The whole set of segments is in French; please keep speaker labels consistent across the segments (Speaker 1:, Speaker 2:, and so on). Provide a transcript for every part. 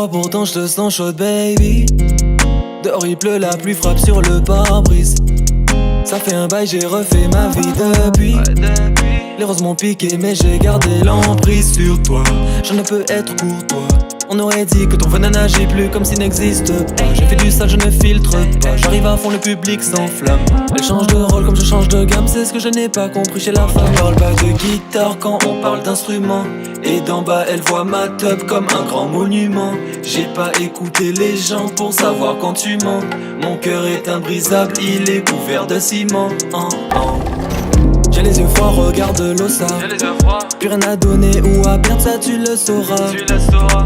Speaker 1: froid, pourtant je te sens chaude, baby. Dehors il pleut, la pluie frappe sur le pare-brise. Ça fait un bail, j'ai refait ma vie depuis. Les roses m'ont piqué, mais j'ai gardé l'emprise sur toi. Je ne peux être courtois. On aurait dit que ton venin n'agit plus comme s'il n'existe pas. J'ai fait du sale, je ne filtre pas. J'arrive à fond, le public s'enflamme. Elle change de rôle comme je change de gamme. C'est ce que je n'ai pas compris chez la femme. On parle pas de guitare quand on parle d'instrument. Et d'en bas elle voit ma teub comme un grand monument. J'ai pas écouté les gens pour savoir quand tu mens. Mon cœur est imbrisable, il est couvert de ciment. J'ai les yeux froids, regarde l'ossa. Plus rien à donner ou à perdre, ça tu le sauras.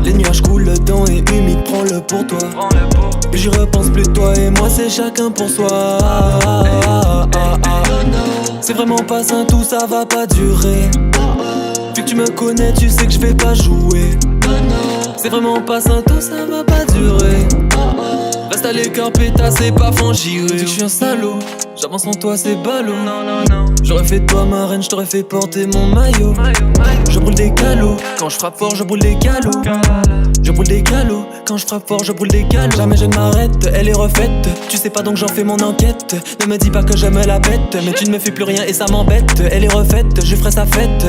Speaker 1: Les nuages coulent dedans et humide, prends-le pour toi. Plus j'y repense, plus toi et moi c'est chacun pour soi. C'est vraiment pas sain, tout ça va pas durer. Vu que tu me connais, tu sais que je vais pas jouer. C'est vraiment pas sain, tout ça va pas durer. Reste à l'écart, pétasse, c'est pas fangiré. Tu dis que je suis un salaud, j'avance sans toi, c'est ballot. J'aurais fait de toi ma reine, je t'aurais fait porter mon maillot. Je brûle des calots, quand je frappe fort, je brûle des calots. Je brûle des calots, quand je frappe fort, je brûle des calots. Jamais je ne m'arrête, elle est refaite. Tu sais pas donc j'en fais mon enquête. Ne me dis pas que j'aime la bête, mais tu ne me fais plus rien et ça m'embête. Elle est refaite, je ferai sa fête.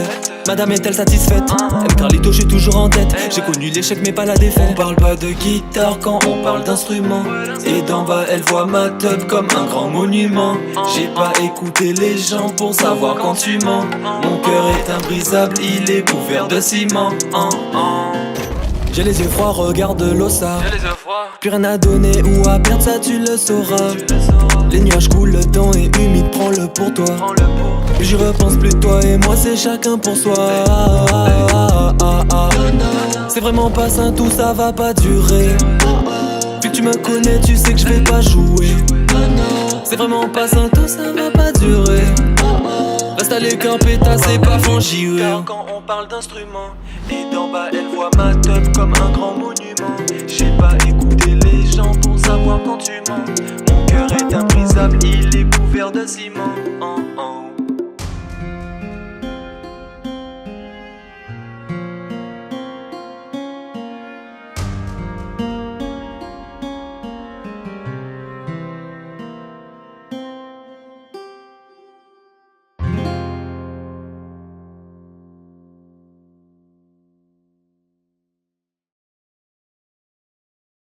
Speaker 1: Madame est-elle satisfaite? M. Carlito, je suis toujours en tête. J'ai connu l'échec mais pas la défaite. On parle pas de guitare quand on parle d'instrument. Et d'en bas elle voit ma teub comme un grand monument. J'ai pas écouté les gens pour savoir quand tu mens. Mon cœur est imbrisable, il est couvert de ciment. J'ai les yeux froids, regarde l'ossa. Plus rien à donner ou à perdre, ça tu le sauras. Les nuages coulent dedans et humide, prends-le pour toi. Plus j'y repense, plus toi et moi c'est chacun pour soi. C'est vraiment pas sain, tout ça va pas durer. Vu que tu me connais, tu sais que je vais pas jouer. C'est vraiment pas sain, tout ça va pas durer. Reste à l'écart, pétasse, c'est pas fangiré. Quand on parle d'instruments, et d'en bas elle voit ma teub comme un grand monument. J'ai pas écouté les gens pour savoir quand tu mens. Mon cœur est imbrisable, il est couvert de ciment.